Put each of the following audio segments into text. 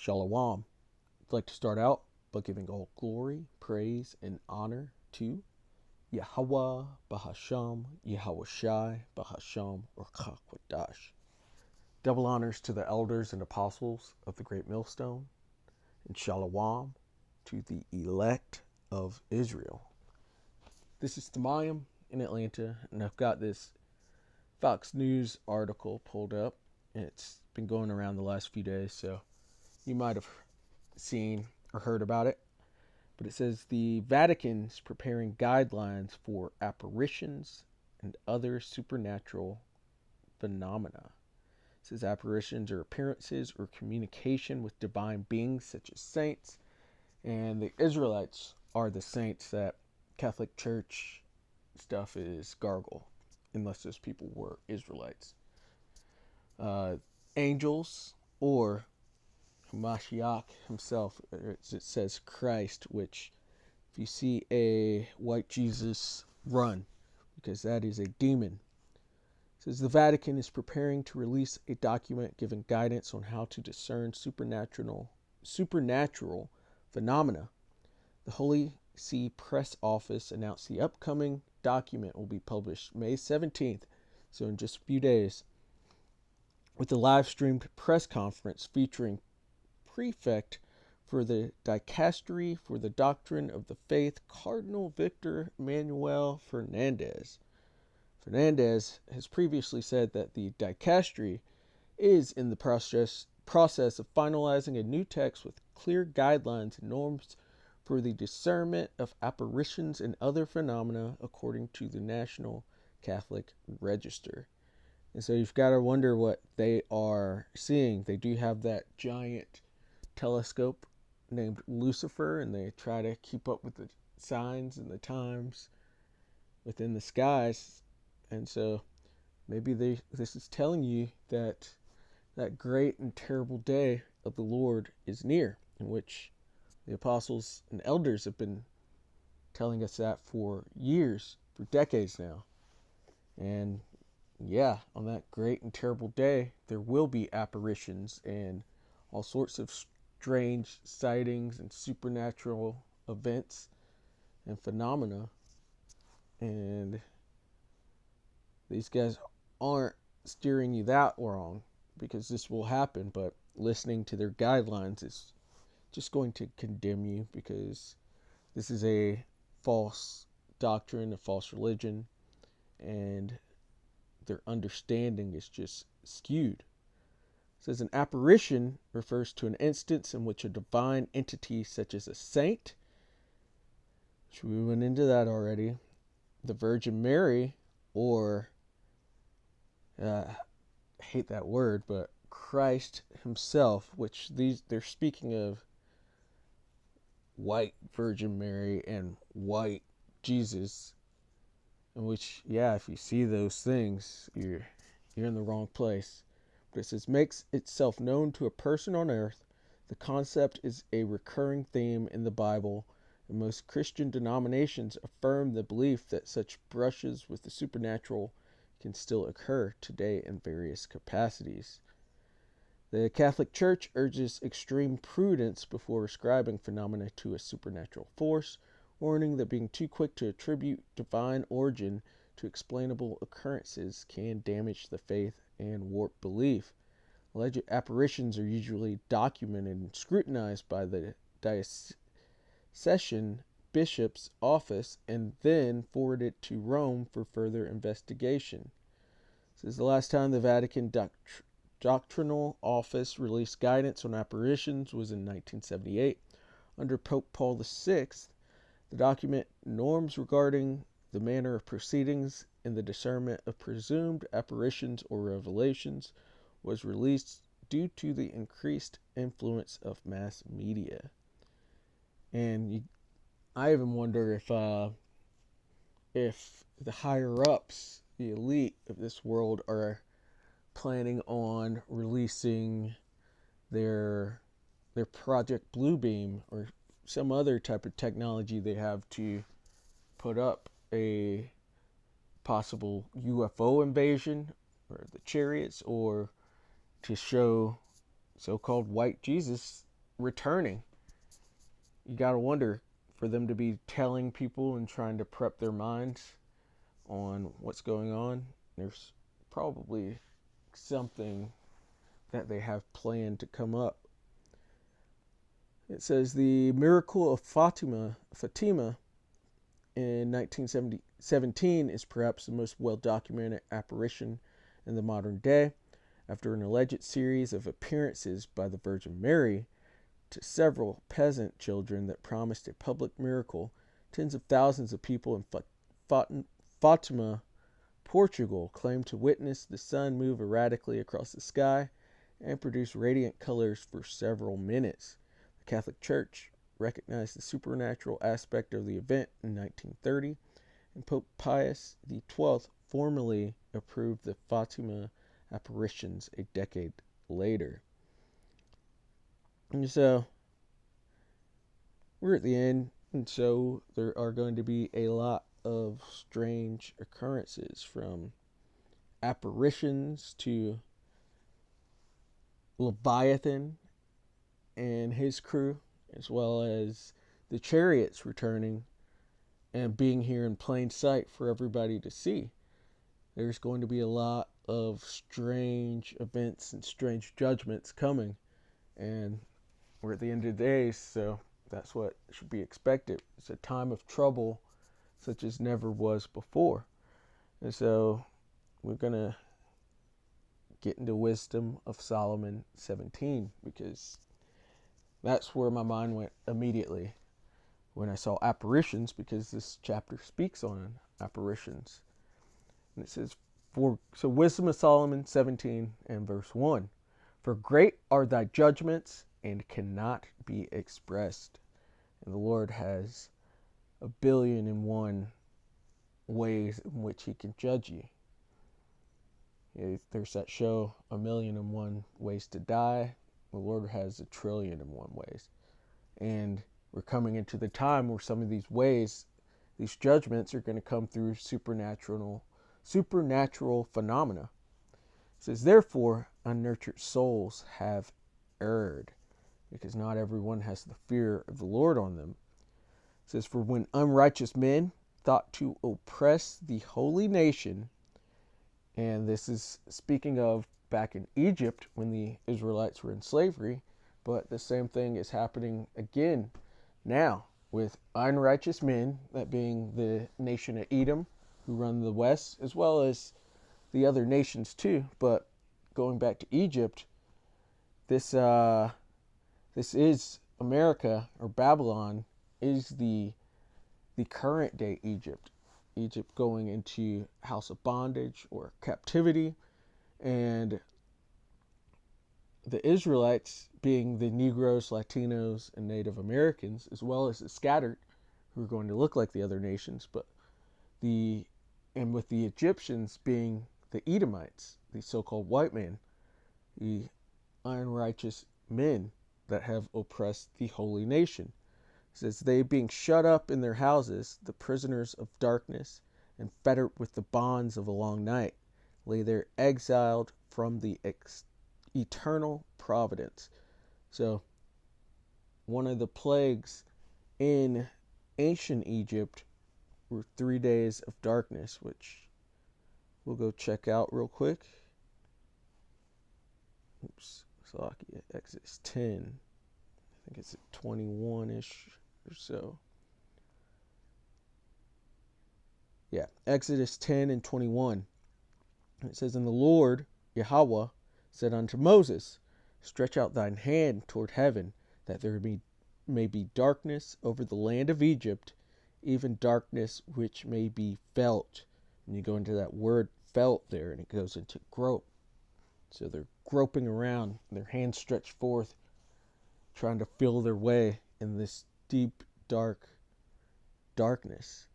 Shalom. I'd like to start out by giving all glory, praise, and honor to Yahweh Bahasham, Yahweh Shai Bahasham, or Chakwadash. Double honors to the elders and apostles of the Great Millstone, and Shalom to the elect of Israel. This is Thamayim in Atlanta, and I've got this Fox News article pulled up, and it's been going around the last few days, so you might have seen or heard about it. But it says the Vatican is preparing guidelines for apparitions and other supernatural phenomena. It says apparitions are appearances or communication with divine beings such as saints, and the Israelites are the saints that Catholic Church stuff is gargle, unless those people were Israelites. Angels, or Mashiach himself, it says Christ, which if you see a white Jesus, run, because that is a demon. It says the Vatican is preparing to release a document giving guidance on how to discern supernatural phenomena. The Holy See Press Office announced the upcoming document will be published May 17th, so in just a few days, with a live-streamed press conference featuring Prefect for the Dicastery for the Doctrine of the Faith, Cardinal Victor Manuel Fernandez. Fernandez has previously said that the Dicastery is in the process of finalizing a new text with clear guidelines and norms for the discernment of apparitions and other phenomena according to the National Catholic Register. And so you've got to wonder what they are seeing. They do have that giant telescope named Lucifer, and they try to keep up with the signs and the times within the skies. And so maybe this is telling you that that great and terrible day of the Lord is near, in which the apostles and elders have been telling us that for years, for decades now. And yeah, on that great and terrible day, there will be apparitions and all sorts of strange sightings and supernatural events and phenomena. And these guys aren't steering you that wrong, because this will happen, but listening to their guidelines is just going to condemn you, because this is a false doctrine, a false religion, and their understanding is just skewed. It says an apparition refers to an instance in which a divine entity such as a saint, which we went into that already, the Virgin Mary, or I hate that word, but Christ himself, which they're speaking of white Virgin Mary and white Jesus, in which, yeah, if you see those things, you're in the wrong place. But it says, makes itself known to a person on earth. The concept is a recurring theme in the Bible, and most Christian denominations affirm the belief that such brushes with the supernatural can still occur today in various capacities. The Catholic Church urges extreme prudence before ascribing phenomena to a supernatural force, warning that being too quick to attribute divine origin to explainable occurrences can damage the faith and warp belief. Alleged apparitions are usually documented and scrutinized by the diocesan bishop's office and then forwarded to Rome for further investigation. This is the last time the Vatican Doctrinal Office released guidance on apparitions was in 1978 under Pope Paul VI. The document Norms Regarding the Manner of Proceedings in the Discernment of Presumed Apparitions or Revelations was released due to the increased influence of mass media. And I even wonder if the higher-ups, the elite of this world, are planning on releasing their Project Bluebeam or some other type of technology they have to put up a possible UFO invasion, or the chariots, or to show so-called white Jesus returning. You got to wonder, for them to be telling people and trying to prep their minds on what's going on, there's probably something that they have planned to come up. It says the miracle of Fatima in 1917 is perhaps the most well-documented apparition in the modern day. After an alleged series of appearances by the Virgin Mary to several peasant children that promised a public miracle, tens of thousands of people in Fatima, Portugal, claimed to witness the sun move erratically across the sky and produce radiant colors for several minutes. The Catholic Church recognized the supernatural aspect of the event in 1930, and Pope Pius XII formally approved the Fatima apparitions a decade later. And so we're at the end, and so there are going to be a lot of strange occurrences, from apparitions to Leviathan and his crew, as well as the chariots returning and being here in plain sight for everybody to see. There's going to be a lot of strange events and strange judgments coming, and we're at the end of the day, so that's what should be expected. It's a time of trouble such as never was before. And so we're going to get into Wisdom of Solomon 17, because that's where my mind went immediately when I saw apparitions, because this chapter speaks on apparitions. And it says, so Wisdom of Solomon 17 and verse 1. For great are thy judgments and cannot be expressed. And the Lord has 1,000,000,001 ways in which he can judge you. There's that show, 1,000,001 Ways to Die. The Lord has 1,000,000,001 ways. And we're coming into the time where some of these ways, these judgments, are going to come through supernatural phenomena. It says, therefore, unnurtured souls have erred, because not everyone has the fear of the Lord on them. It says, for when unrighteous men thought to oppress the holy nation, and this is speaking of back in Egypt when the Israelites were in slavery, but the same thing is happening again now with unrighteous men, that being the nation of Edom, who run the west, as well as the other nations too. But going back to Egypt, this is America, or Babylon is the current day Egypt. Egypt going into house of bondage or captivity, and the Israelites being the Negroes, Latinos, and Native Americans, as well as the scattered, who are going to look like the other nations, and with the Egyptians being the Edomites, the so-called white men, the unrighteous men that have oppressed the holy nation. It says, they being shut up in their houses, the prisoners of darkness, and fettered with the bonds of a long night, lay there exiled from the eternal providence. So one of the plagues in ancient Egypt were 3 days of darkness, which we'll go check out real quick. Exodus 10. I think it's at 21-ish or so. Yeah, Exodus 10 and 21. It says, and the Lord, Yahweh, said unto Moses, stretch out thine hand toward heaven, that there may be darkness over the land of Egypt, even darkness which may be felt. And you go into that word felt there, and it goes into grope. So they're groping around, their hands stretched forth, trying to feel their way in this deep, dark darkness.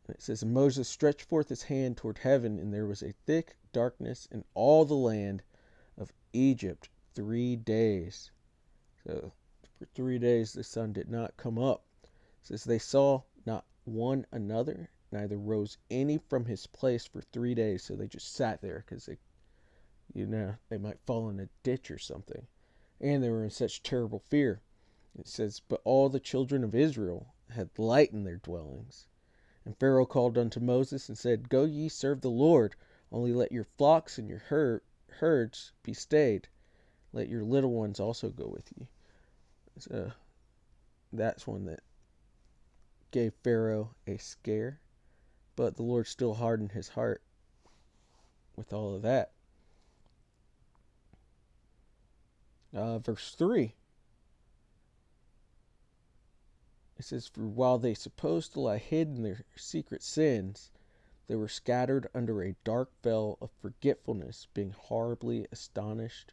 And it says, and Moses stretched forth his hand toward heaven, and there was a thick darkness in all the land of Egypt 3 days. So for 3 days the sun did not come up. It says, they saw not one another, neither rose any from his place for 3 days. So they just sat there, because they might fall in a ditch or something. and they were in such terrible fear. It says, "But all the children of Israel had light in their dwellings. And Pharaoh called unto Moses and said, Go ye serve the Lord, only let your flocks and your herds be stayed. Let your little ones also go with you." So that's one that gave Pharaoh a scare, but the Lord still hardened his heart with all of that. Verse 3, it says, "For while they supposed to lie hid in their secret sins, they were scattered under a dark veil of forgetfulness, being horribly astonished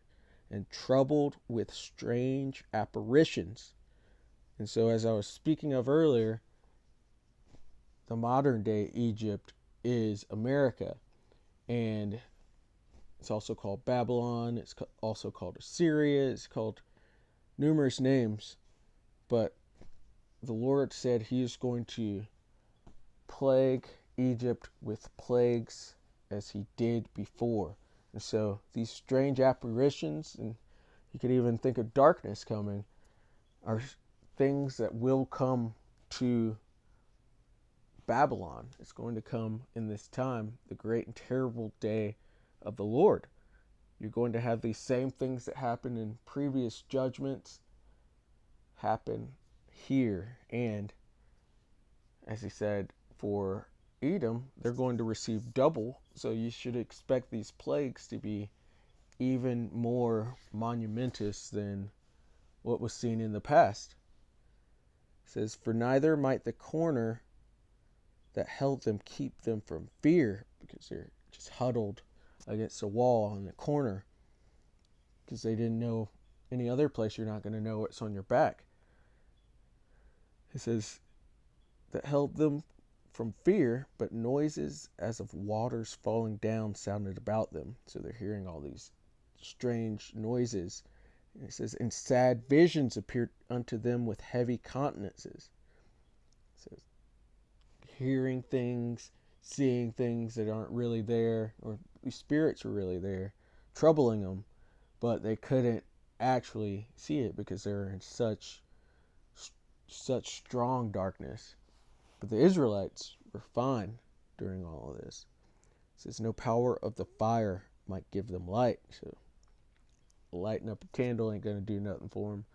and troubled with strange apparitions." And so, as I was speaking of earlier, the modern day Egypt is America. And it's also called Babylon. It's also called Assyria. It's called numerous names. But the Lord said he is going to plague Egypt with plagues as he did before. And so these strange apparitions, and you could even think of darkness coming, are things that will come to Babylon. It's going to come in this time, the great and terrible day of the Lord. You're going to have these same things that happened in previous judgments happen here. And as he said, for Edom, they're going to receive double. So you should expect these plagues to be even more monumentous than what was seen in the past. It says, "For neither might the corner that held them keep them from fear," because they're just huddled against a wall in the corner, because they didn't know any other place you're not going to know what's on your back. It says, "That held them from fear, but noises as of waters falling down sounded about them." So they're hearing all these strange noises. And it says, "And sad visions appeared unto them with heavy countenances." So hearing things, seeing things that aren't really there, or the spirits are really there, troubling them, but they couldn't actually see it because they're in such strong darkness. But the Israelites were fine during all of this. It says, "No power of the fire might give them light." So lighting up a candle ain't going to do nothing for them.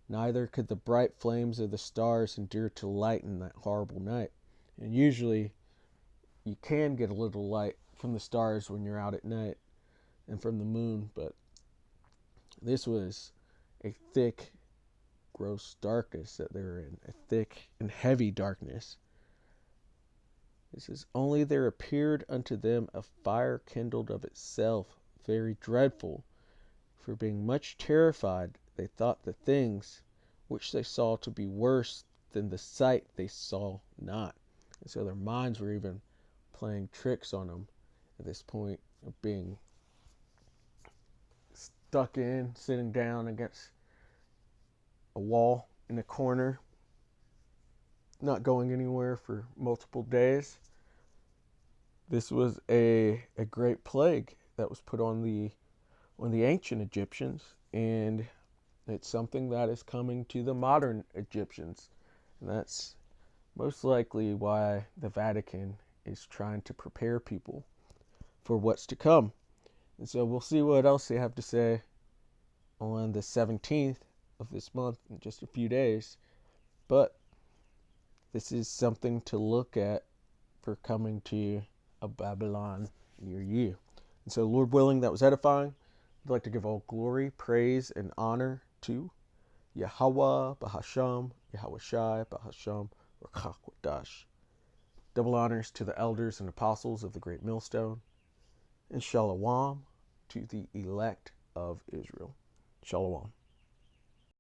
"Neither could the bright flames of the stars endure to lighten that horrible night." And usually you can get a little light from the stars when you're out at night and from the moon, but this was a thick, gross darkness that they were in, a thick and heavy darkness. It says, "Only there appeared unto them a fire kindled of itself, very dreadful. For being much terrified, they thought the things which they saw to be worse than the sight they saw not." And so their minds were even playing tricks on them at this point of being stuck in, sitting down against a wall in a corner, not going anywhere for multiple days. This was a great plague that was put on the ancient Egyptians, and it's something that is coming to the modern Egyptians. And that's most likely why the Vatican is trying to prepare people for what's to come. And so we'll see what else they have to say on the 17th of this month in just a few days. But this is something to look at for coming to a Babylon near you. And so, Lord willing, that was edifying. I'd like to give all glory, praise, and honor to Yahweh, Bahasham, Yahweh Shai, Bahasham, Rakakwadash. Double honors to the elders and apostles of the great millstone, and Shalom to the elect of Israel. Shalom.